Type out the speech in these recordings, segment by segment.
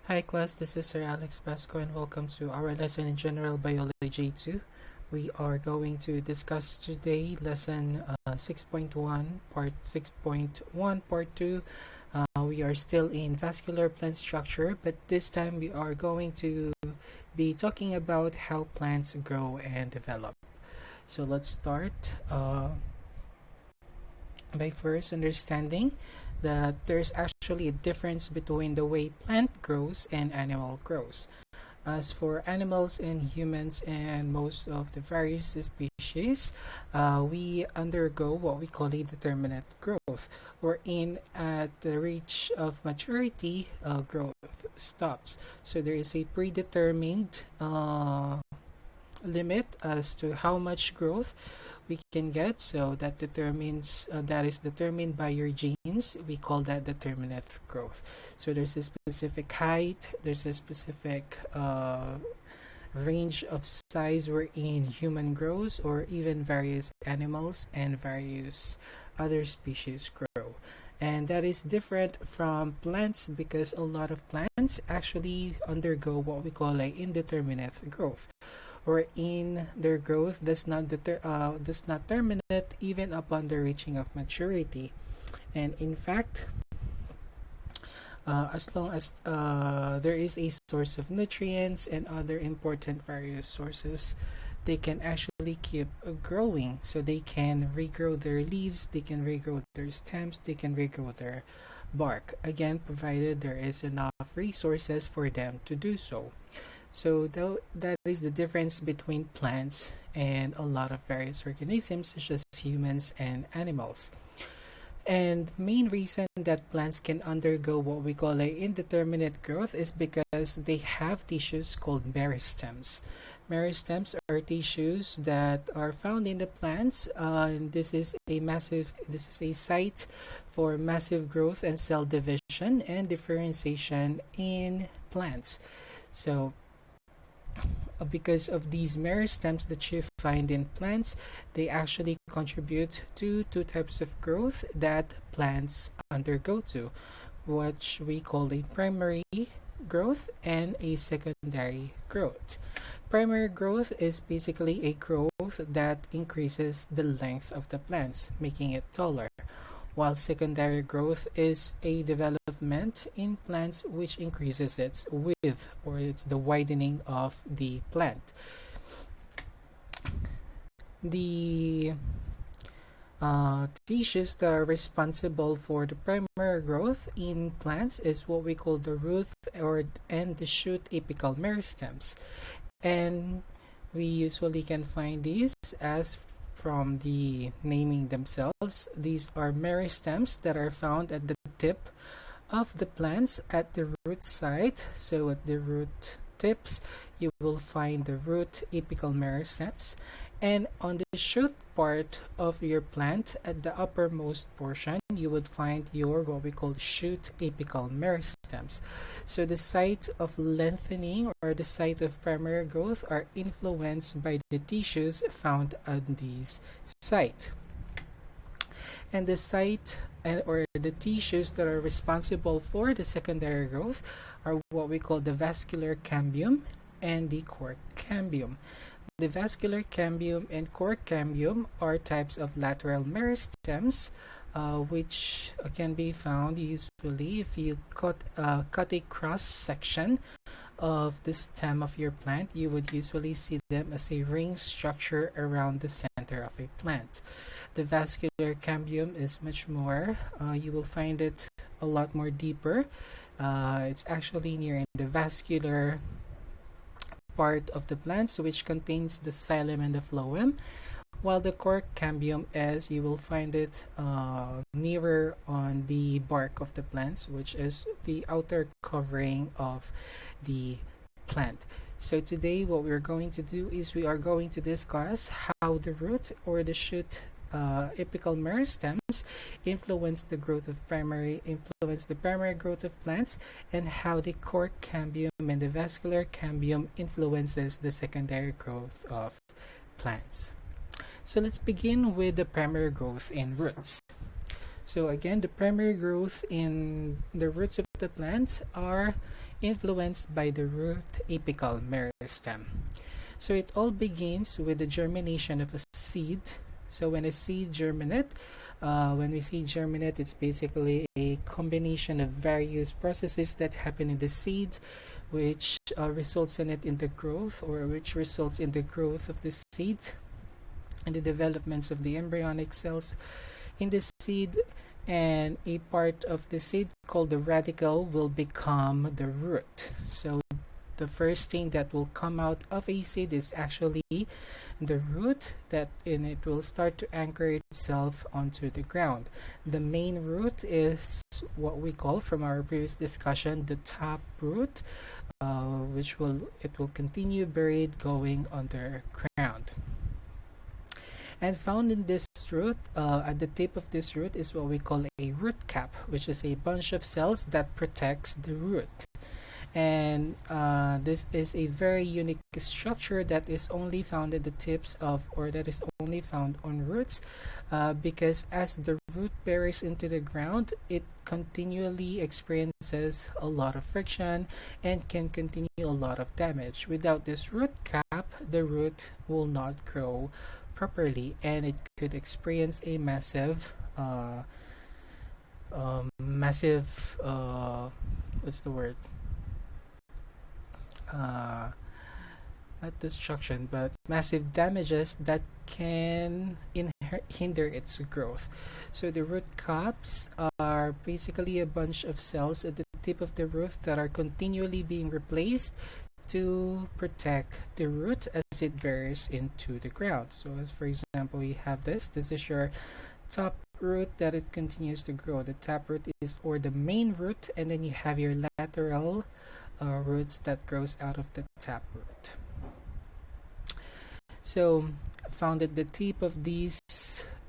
Hi class, this is Sir Alex Pasco and welcome to our lesson in General Biology 2. We are going to discuss today lesson 6.1, part 6.1, part 2. We are still in vascular plant structure, but this time we are going to be talking about how plants grow and develop. So let's start by first understanding that there's actually a difference between the way plant grows and animal grows. As for animals and humans and most of the various species, we undergo what we call a determinate growth, wherein at the reach of maturity, growth stops. So there is a predetermined limit as to how much growth we can get, so that is determined by your genes. We call that determinate growth. So there's a specific height, there's a specific range of size wherein human grows, or even various animals and various other species grow. And that is different from plants because a lot of plants actually undergo what we call a indeterminate growth, wherein their growth does not terminate even upon the reaching of maturity. And in fact, as long as there is a source of nutrients and other important various sources, they can actually keep growing. So they can regrow their leaves, they can regrow their stems, they can regrow their bark, again provided there is enough resources for them to do so. So that is the difference between plants and a lot of various organisms such as humans and animals. And main reason that plants can undergo what we call a indeterminate growth is because they have tissues called meristems. Meristems are tissues that are found in the plants. This is a site for massive growth and cell division and differentiation in plants. So because of these meristems that you find in plants, they actually contribute to two types of growth that plants undergo to, which we call a primary growth and a secondary growth. Primary growth is basically a growth that increases the length of the plants, making it taller, while secondary growth is a development in plants which increases its width, or it's the widening of the plant. The tissues that are responsible for the primary growth in plants is what we call the root and the shoot apical meristems, and we usually can find these as from the naming themselves. These are meristems that are found at the tip of the plants at the root site. So at the root tips, you will find the root apical meristems, and on the shoot part of your plant at the uppermost portion, you would find your what we call shoot apical meristems. So the site of lengthening or the site of primary growth are influenced by the tissues found on these site. And the site or the tissues that are responsible for the secondary growth are what we call the vascular cambium and the cork cambium. The vascular cambium and cork cambium are types of lateral meristems, which can be found usually if you cut a cross section of the stem of your plant. You would usually see them as a ring structure around the center of a plant. The vascular cambium is much more, you will find it a lot more deeper. It's actually near the vascular part of the plants, which contains the xylem and the phloem, while the cork cambium is, you will find it nearer on the bark of the plants, which is the outer covering of the plant. So today what we're going to do is we are going to discuss how the root or the shoot apical meristems influence the primary growth of plants, and how the cork cambium and the vascular cambium influences the secondary growth of plants. So let's begin with the primary growth in roots. So again, the primary growth in the roots of the plant are influenced by the root apical meristem. So it all begins with the germination of a seed. So when a seed germinate, when we say germinate, it's basically a combination of various processes that happen in the seed, which results in it in the growth, or which results in the growth of the seed and the developments of the embryonic cells in the seed, and a part of the seed called the radicle will become the root. So the first thing that will come out of a seed is actually the root, that in it will start to anchor itself onto the ground. The main root is what we call, from our previous discussion, the top root, which will continue buried going underground. And found in this root, at the tip of this root, is what we call a root cap, which is a bunch of cells that protects the root. And this is a very unique structure that is only found at the tips of, or that is only found on roots, because as the root buries into the ground, it continually experiences a lot of friction and can continue a lot of damage. Without this root cap, the root will not grow properly, and it could experience a massive what's the word, not destruction, but massive damages that can hinder its growth. So the root caps are basically a bunch of cells at the tip of the root that are continually being replaced to protect the root as it buries into the ground. So as for example, we have this is your top root that it continues to grow. The top root is, or the main root, and then you have your lateral roots that grows out of the tap root. So found at the tip of these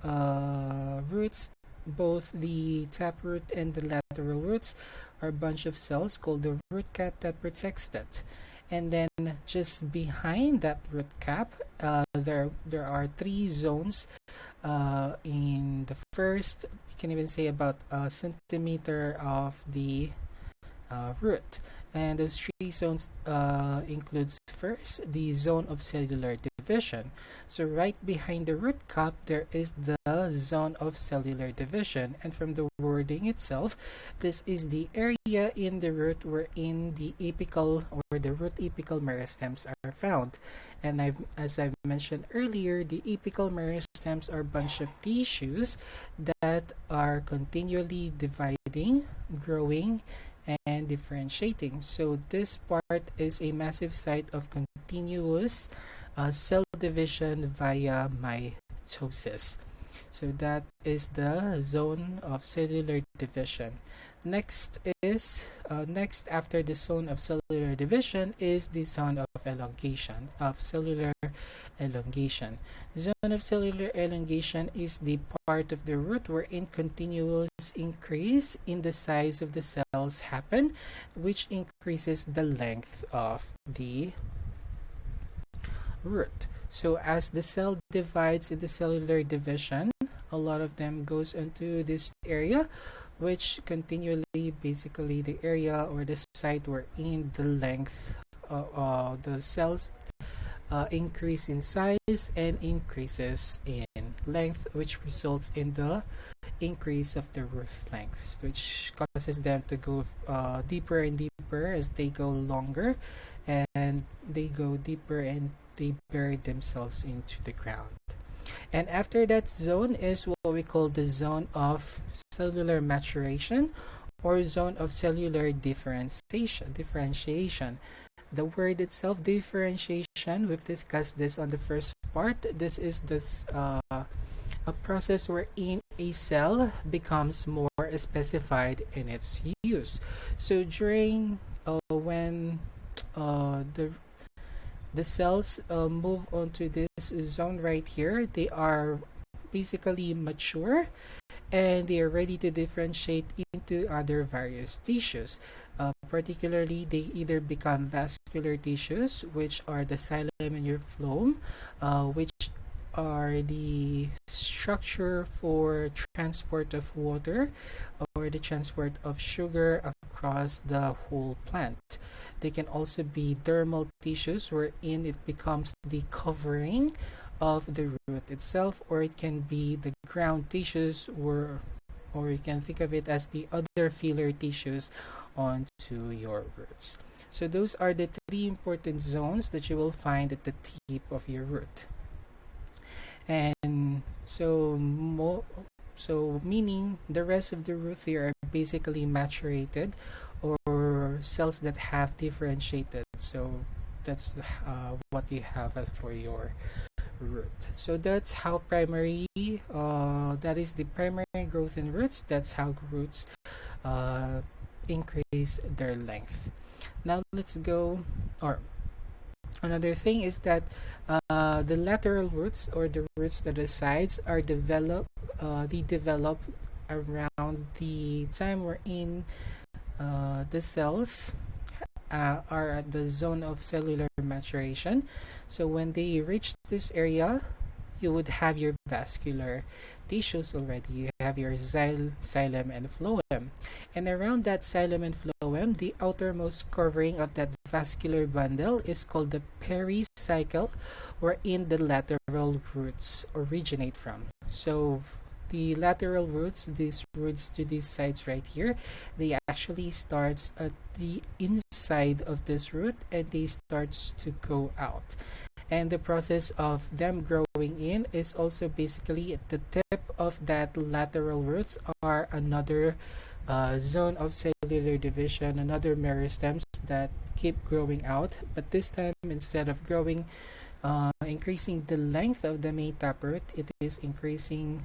roots, both the tap root and the lateral roots are a bunch of cells called the root cap that protects that. And then just behind that root cap, there are 3 zones. In the first, you can even say about a centimeter of the root. And those 3 zones includes first the zone of cellular division. So right behind the root cap, there is the zone of cellular division, and from the wording itself, this is the area in the root wherein the apical or the root apical meristems are found. And as I've mentioned earlier, the apical meristems are a bunch of tissues that are continually dividing, growing, and differentiating. So this part is a massive site of continuous cell division via mitosis. So that is the zone of cellular division. Next after the zone of cellular division is the zone of cellular elongation. Zone of cellular elongation is the part of the root wherein continuous increase in the size of the cells happen, which increases the length of the root. So as the cell divides in the cellular division, a lot of them goes into this area, which continually, basically the area or the site wherein the length of the cells increase in size and increases in length, which results in the increase of the root length, which causes them to go deeper and deeper as they go longer, and they go deeper and they bury themselves into the ground. And after that zone is what we call the zone of cellular maturation or zone of cellular differentiation. The word itself, differentiation, we've discussed this on the first part. This is a process wherein a cell becomes more specified in its use. So during when the cells move on to this zone right here, they are basically mature and they are ready to differentiate into other various tissues. Particularly, they either become vascular tissues, which are the xylem and your phloem, which are the structure for transport of water or the transport of sugar across the whole plant. They can also be dermal tissues wherein it becomes the covering of the root itself, or it can be the ground tissues or you can think of it as the other filler tissues onto your roots. So those are the three important zones that you will find at the tip of your root. And so meaning the rest of the root here are basically maturated or cells that have differentiated. So that's what you have as for your root. So that's how that is the primary growth in roots. That's how roots increase their length. Now let's go, or another thing is that the lateral roots or the roots to the sides are they develop around the time wherein the cells are at the zone of cellular maturation. So when they reach this area, you would have your vascular tissues already. You have your xylem and phloem. And around that xylem and phloem, the outermost covering of that vascular bundle is called the pericycle, wherein the lateral roots originate from. So the lateral roots, these roots to these sides right here, they actually starts at the inside of this root and they starts to go out. And the process of them growing in is also basically at the tip of that lateral roots are another zone of cellular division, another meristems that keep growing out. But this time, instead of increasing the length of the main taproot, it is increasing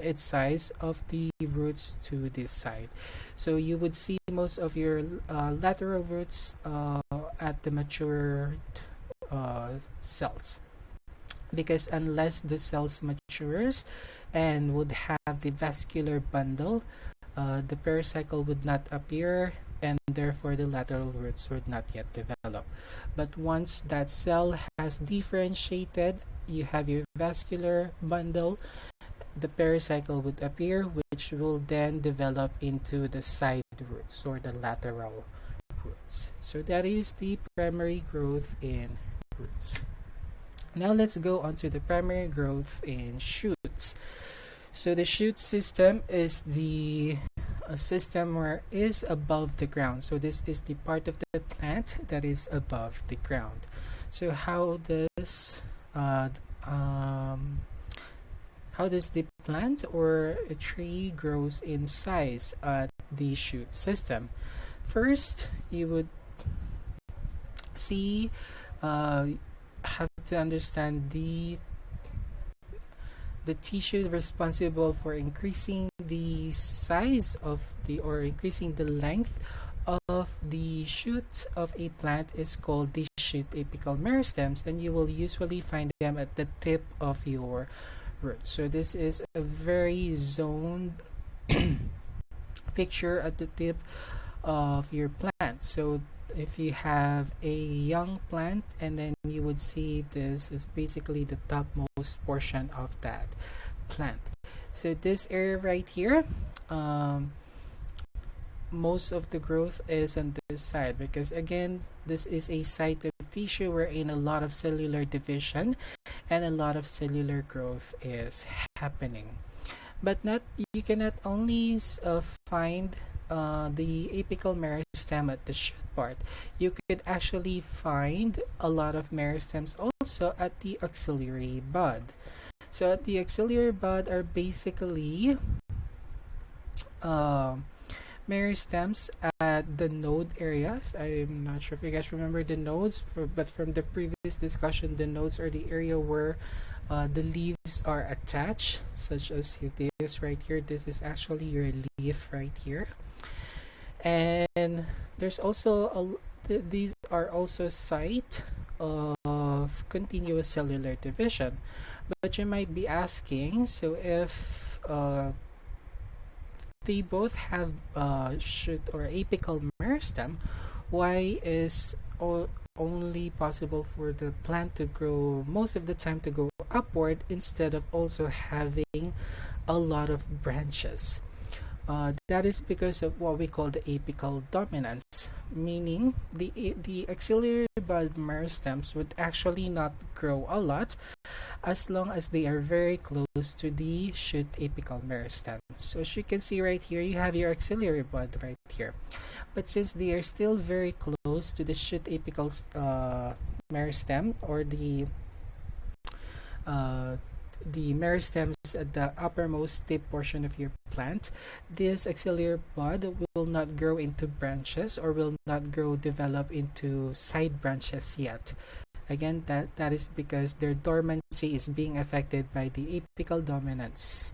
its size of the roots to this side. So you would see most of your lateral roots at the matured cells, because unless the cells matures and would have the vascular bundle, the pericycle would not appear, and therefore the lateral roots would not yet develop. But once that cell has differentiated, you have your vascular bundle, the pericycle would appear, which will then develop into the side roots or the lateral roots. So that is the primary growth in roots. Now let's go on to the primary growth in shoots. So the shoot system is the system where is above the ground. So this is the part of the plant that is above the ground. So how does the plant or a tree grows in size at the shoot system? First, you would have to understand the tissue responsible for increasing the size of or increasing the length of the shoot of a plant is called the shoot apical meristems, and you will usually find them at the tip of your root. So this is a very zoned picture at the tip of your plant. So if you have a young plant, and then you would see this is basically the topmost portion of that plant. So this area right here, most of the growth is on this side, because again, this is a site of tissue wherein a lot of cellular division and a lot of cellular growth is happening. But you cannot only find the apical meristem at the shoot part. You could actually find a lot of meristems also at the axillary bud. So at the axillary bud are basically meristems at the node area. I'm not sure if you guys remember the nodes, but from the previous discussion, the nodes are the area where the leaves are attached, such as this right here. This is actually your leaf right here. And there's also these are also site of continuous cellular division. But you might be asking, so if they both have shoot or apical meristem, why is only possible for the plant to grow most of the time to go upward instead of also having a lot of branches. That is because of what we call the apical dominance, meaning the axillary bud meristems would actually not grow a lot as long as they are very close to the shoot apical meristem. So as you can see right here, you have your axillary bud right here. But since they are still very close to the shoot apical meristem, or the meristems at the uppermost tip portion of your plant, this axillary bud will not grow into branches or will not develop into side branches yet. Again, that is because their dormancy is being affected by the apical dominance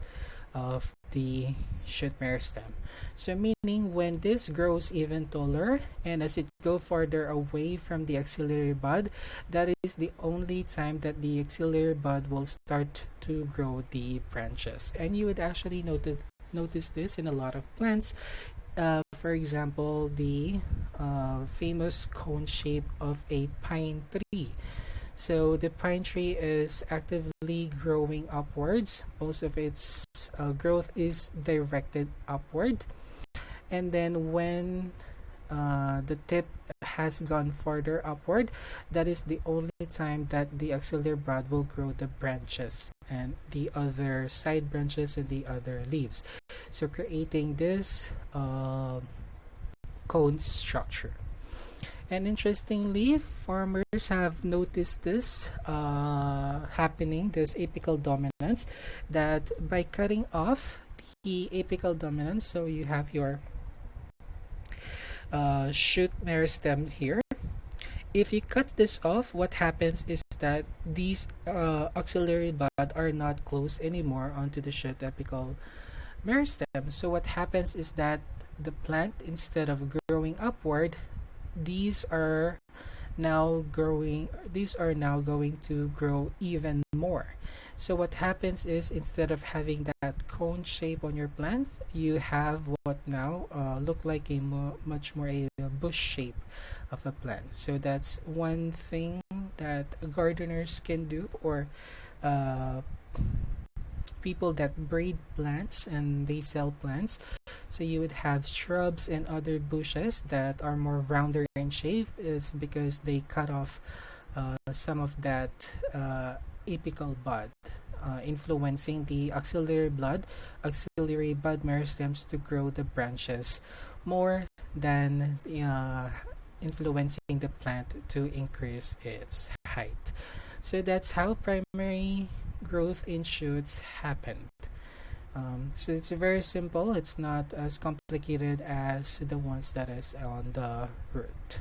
of the shoot meristem. So meaning when this grows even taller and as it go farther away from the axillary bud, that is the only time that the axillary bud will start to grow the branches. And you would actually notice this in a lot of plants. For example, the famous cone shape of a pine tree. So the pine tree is actively growing upwards. Most of its growth is directed upward. And then when the tip has gone further upward, that is the only time that the axillary bud will grow the branches and the other side branches and the other leaves. So creating this cone structure. And interestingly, farmers have noticed this happening, this apical dominance, that by cutting off the apical dominance, so you have your shoot meristem here. If you cut this off, what happens is that these axillary bud are not close anymore onto the shoot apical meristem. So what happens is that the plant, instead of growing upward, these are now going to grow even more. So what happens is, instead of having that cone shape on your plants, you have what now look like a much more a bush shape of a plant. So that's one thing that gardeners can do, or people that breed plants and they sell plants. So you would have shrubs and other bushes that are more rounder in shape, is because they cut off some of that apical bud, influencing the axillary bud meristems to grow the branches more than influencing the plant to increase its height. So that's how primary growth in shoots happen. So it's very simple. It's not as complicated as the ones that is on the root.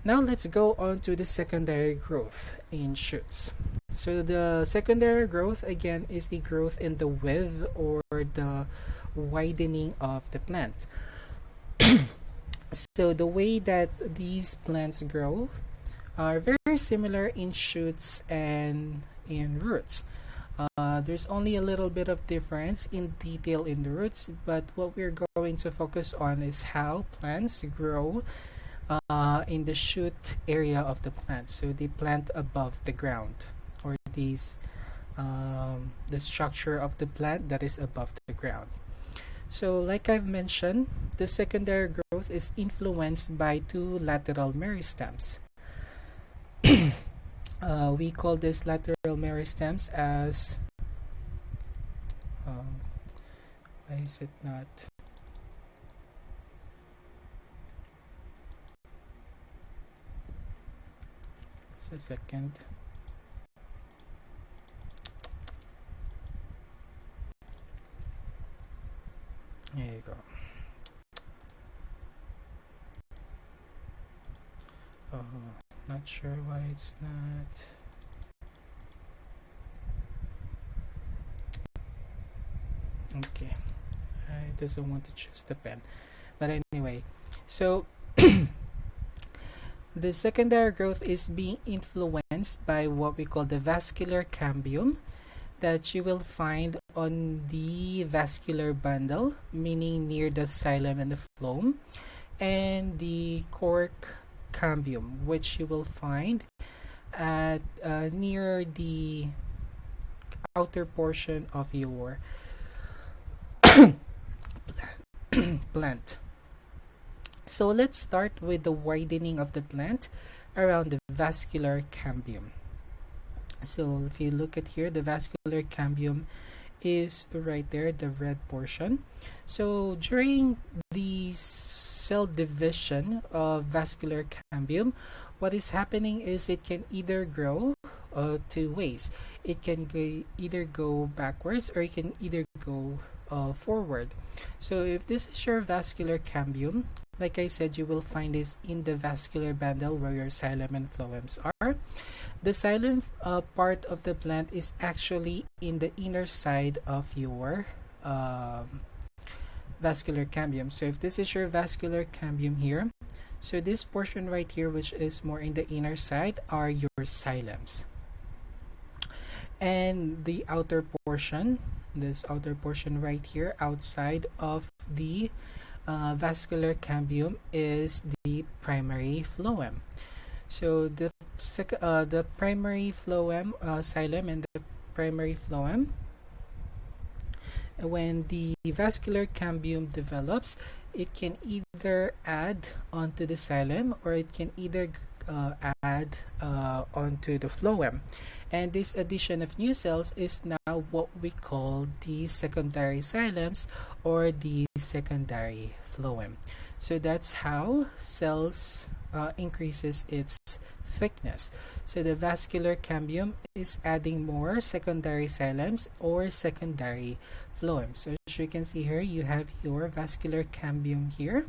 Now let's go on to the secondary growth in shoots. So the secondary growth again is the growth in the width or the widening of the plant. So the way that these plants grow are very similar in shoots and in roots. There's only a little bit of difference in detail in the roots, but what we're going to focus on is how plants grow in the shoot area of the plant, so the plant above the ground, or the structure of the plant that is above the ground. So like I've mentioned, the secondary growth is influenced by two lateral meristems. We call this lateral meristems as why is it not? Just a second. There you go. Not sure why it's not. Okay, it doesn't want to choose the pen, but anyway, so the secondary growth is being influenced by what we call the vascular cambium that you will find on the vascular bundle, meaning near the xylem and the phloem, and the cork cambium, which you will find at near the outer portion of your plant. So let's start with the widening of the plant around the vascular cambium. So if you look at here, the vascular cambium is right there, the red portion. So during the cell division of vascular cambium, what is happening is it can either grow two ways. It can either go backwards, or it can either go forward. So if this is your vascular cambium, like I said, you will find this in the vascular bundle where your xylem and phloems are. The xylem part of the plant is actually in the inner side of your vascular cambium. So if this is your vascular cambium here, so this portion right here, which is more in the inner side, are your xylems. And the outer portion, this outer portion right here outside of the vascular cambium, is the primary phloem. So the primary phloem, xylem, and the primary phloem, when the vascular cambium develops, it can either add onto the xylem, or it can either add onto the phloem. And this addition of new cells is now what we call the secondary xylems or the secondary phloem. So that's how cells increases its thickness. So the vascular cambium is adding more secondary xylems or secondary phloem. So as you can see here, you have your vascular cambium here,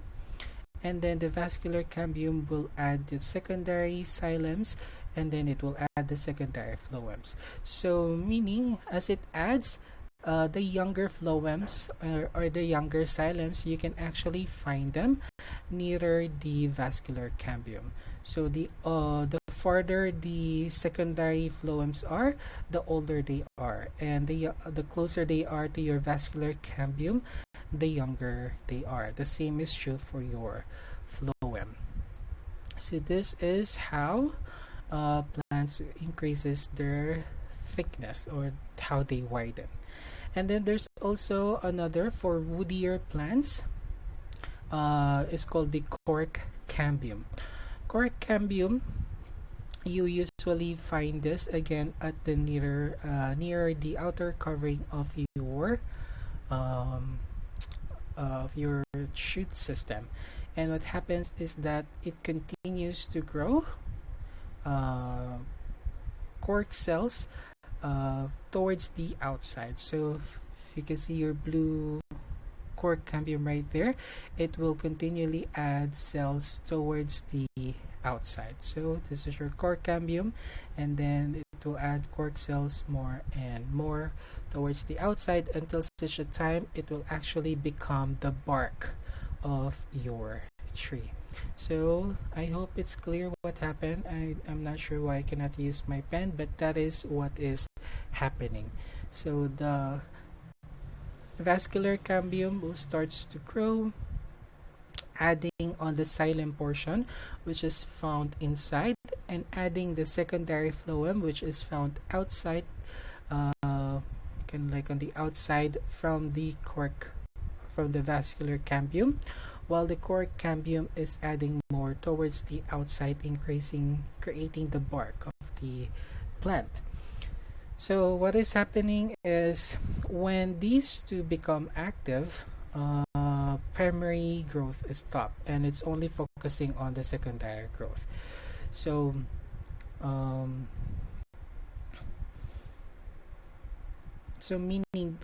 and then the vascular cambium will add the secondary xylems, and then it will add the secondary phloems. So meaning, as it adds the younger phloems or the younger xylems, you can actually find them nearer the vascular cambium. So the farther the secondary phloems are, the older they are, and the closer they are to your vascular cambium, the younger they are. The same is true for your phloem. So this is how plants increases their thickness, or how they widen. And then there's also another for woodier plants. It's called the cork cambium. Cork cambium, you usually find this again at the near the outer covering of your shoot system. And what happens is that it continues to grow cork cells towards the outside. So if you can see your blue cork cambium right there, it will continually add cells towards the outside. So this is your cork cambium, and then it will add cork cells more and more towards the outside until such a time it will actually become the bark of your tree. So I hope it's clear what happened. I'm not sure why I cannot use my pen, but that is what is happening. So the vascular cambium will starts to grow, adding on the xylem portion, which is found inside, and adding the secondary phloem, which is found outside, like on the outside from the vascular cambium, while the cork cambium is adding more towards the outside, creating the bark of the plant. So what is happening is, when these two become active, primary growth is stopped, and it's only focusing on the secondary growth. So meaning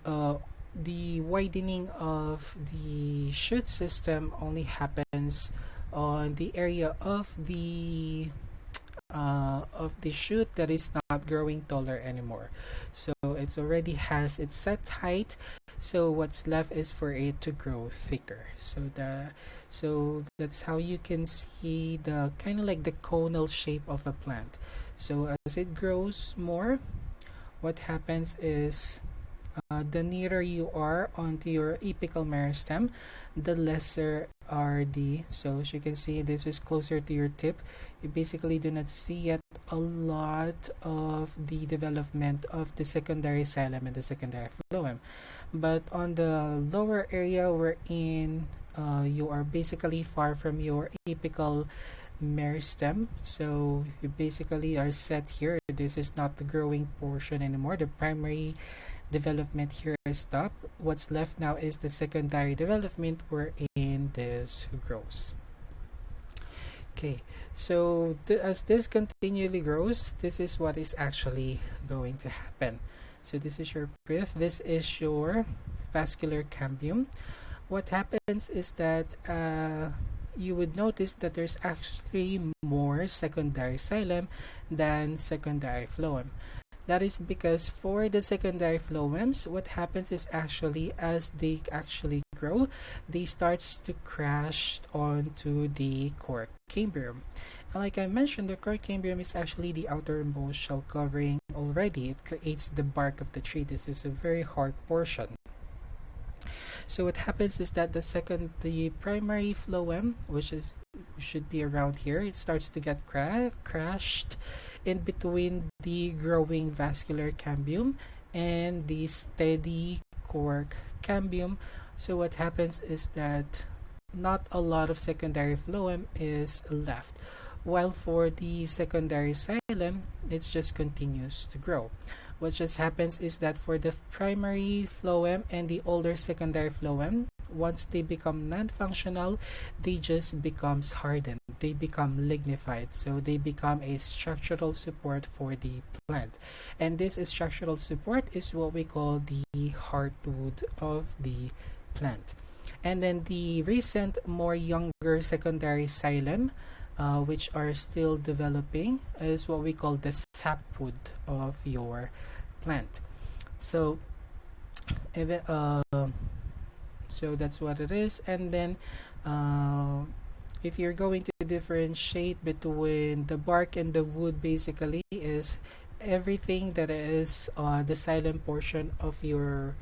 the widening of the shoot system only happens on the area of the shoot that is not growing taller anymore. So it already has its set height, so what's left is for it to grow thicker. So that's how you can see the kind of like the conal shape of a plant. So as it grows more, what happens is The nearer you are onto your apical meristem, the lesser are the, so as you can see, this is closer to your tip. You basically do not see yet a lot of the development of the secondary xylem and the secondary phloem. But on the lower area wherein you are basically far from your apical meristem, so you basically are set here. This is not the growing portion anymore. The primary development here is stopped. What's left now is the secondary development wherein this grows. Okay, so as this continually grows, this is what is actually going to happen. So this is your pith, this is your vascular cambium. What happens is that you would notice that there's actually more secondary xylem than secondary phloem. That is because for the secondary phloems, what happens is actually as they actually grow, they starts to crash onto the cork cambium. And like I mentioned, the cork cambium is actually the outermost shell covering already. It creates the bark of the tree. This is a very hard portion. So what happens is that the primary phloem, which should be around here, it starts to get crashed in between the growing vascular cambium and the steady cork cambium. So what happens is that not a lot of secondary phloem is left, while for the secondary xylem, it just continues to grow. What just happens is that for the primary phloem and the older secondary phloem, once they become non-functional, they just becomes hardened. They become lignified, so they become a structural support for the plant. And this structural support is what we call the heartwood of the plant. And then the recent, more younger secondary xylem, which are still developing, is what we call the sapwood of your plant. So so that's what it is. And then if you're going to differentiate between the bark and the wood, basically is everything that is the xylem portion of your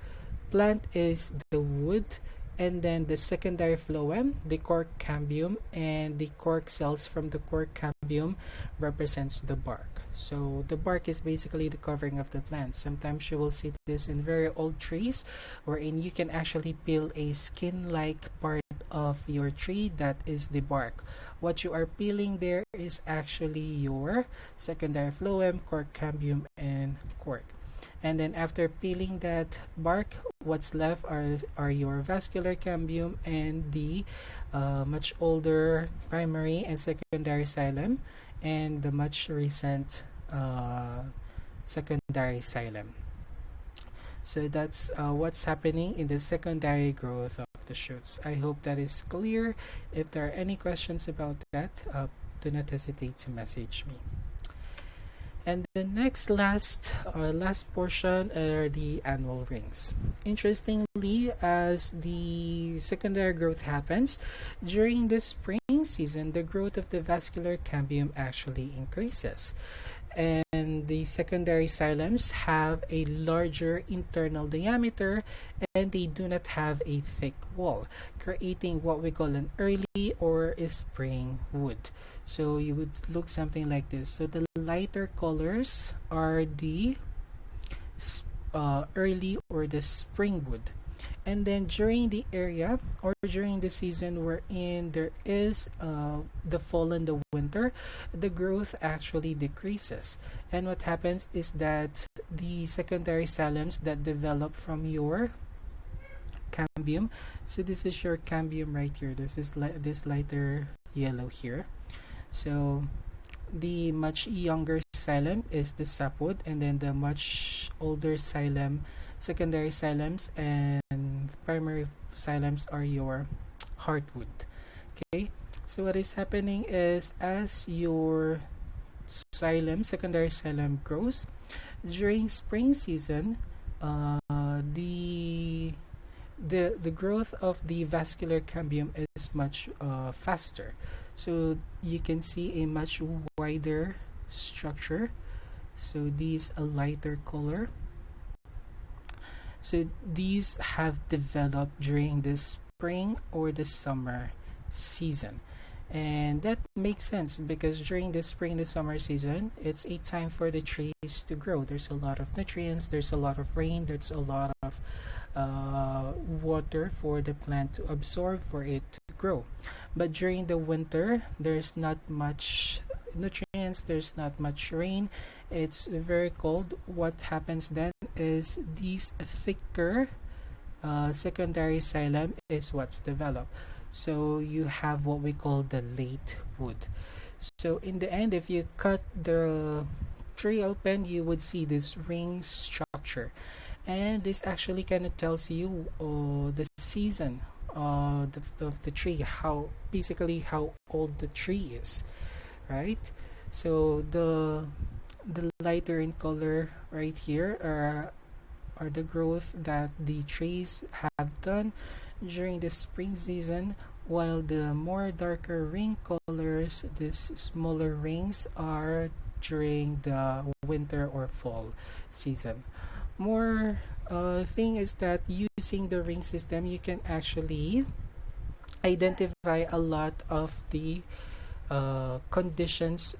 plant is the wood, and then the secondary phloem, the cork cambium, and the cork cells from the cork cambium represents the bark. So the bark is basically the covering of the plant. Sometimes you will see this in very old trees, wherein you can actually peel a skin-like part of your tree. That is the bark. What you are peeling there is actually your secondary phloem, cork cambium, and cork. And then after peeling that bark, what's left are your vascular cambium and the much older primary and secondary xylem, and the much recent secondary xylem. So that's what's happening in the secondary growth of the shoots. I hope that is clear. If there are any questions about that, do not hesitate to message me. And the last portion are the annual rings. Interestingly, as the secondary growth happens, during the spring season, the growth of the vascular cambium actually increases. And the secondary xylems have a larger internal diameter, and they do not have a thick wall, creating what we call an early or a spring wood. So you would look something like this. So the lighter colors are the early or the spring wood. And then during the area or during the season wherein there is the fall and the winter, the growth actually decreases. And what happens is that the secondary xylems that develop from your cambium, so this is your cambium right here. This is this lighter yellow here. So the much younger xylem is the sapwood, and then the much older xylem, secondary xylems, and primary xylems are your heartwood. Okay, so what is happening is as your secondary xylem grows during spring season, the growth of the vascular cambium is much faster. So you can see a much wider structure. So these a lighter color. So these have developed during the spring or the summer season. And that makes sense because during the spring, the summer season, it's a time for the trees to grow. There's a lot of nutrients, there's a lot of rain, there's a lot of water for the plant to absorb for it to grow. But during the winter, there's not much nutrients, there's not much rain, it's very cold. What happens then is these thicker secondary xylem is what's developed. So you have what we call the late wood. So in the end, if you cut the tree open, you would see this ring structure. And this actually kind of tells you the season of the tree, how basically how old the tree is, right? So the lighter in color right here are the growth that the trees have done during the spring season, while the more darker ring colors, these smaller rings, are during the winter or fall season. More thing is that using the ring system, you can actually identify a lot of the conditions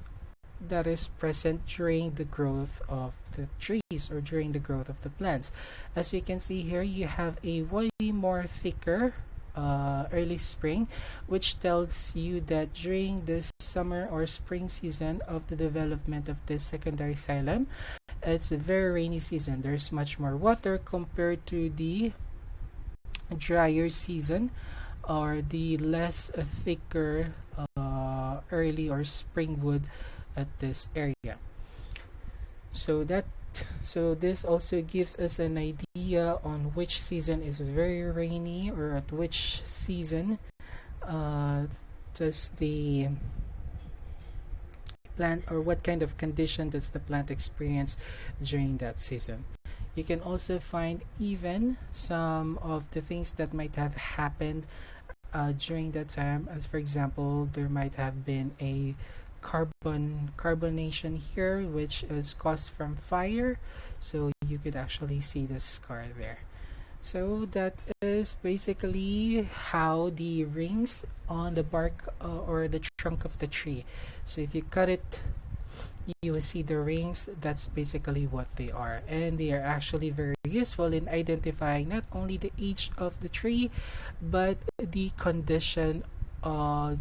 that is present during the growth of the trees or during the growth of the plants. As you can see here, you have a way more thicker early spring, which tells you that during this summer or spring season of the development of this secondary xylem, it's a very rainy season. There's much more water compared to the drier season or the less thicker early or spring wood at this area. So this also gives us an idea on which season is very rainy or at which season does the plant or what kind of condition does the plant experience during that season. You can also find even some of the things that might have happened during that time, as for example, there might have been a carbonation here, which is caused from fire. So you could actually see the scar there. So that is basically how the rings on the bark or the trunk of the tree. So if you cut it, you will see the rings. That's basically what they are, and they are actually very useful in identifying not only the age of the tree but the condition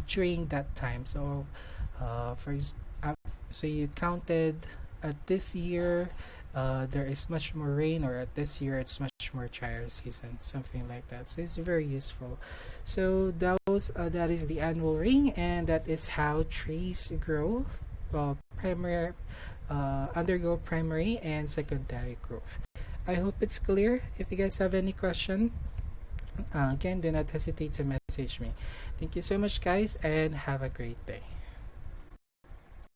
during that time. So so you counted at this year there is much more rain, or at this year it's much more drier season, something like that. So it's very useful. So that is the annual ring, and that is how trees grow, primary undergo primary and secondary growth. I hope it's clear. If you guys have any question, again, do not hesitate to message me. Thank you so much, guys, and have a great day.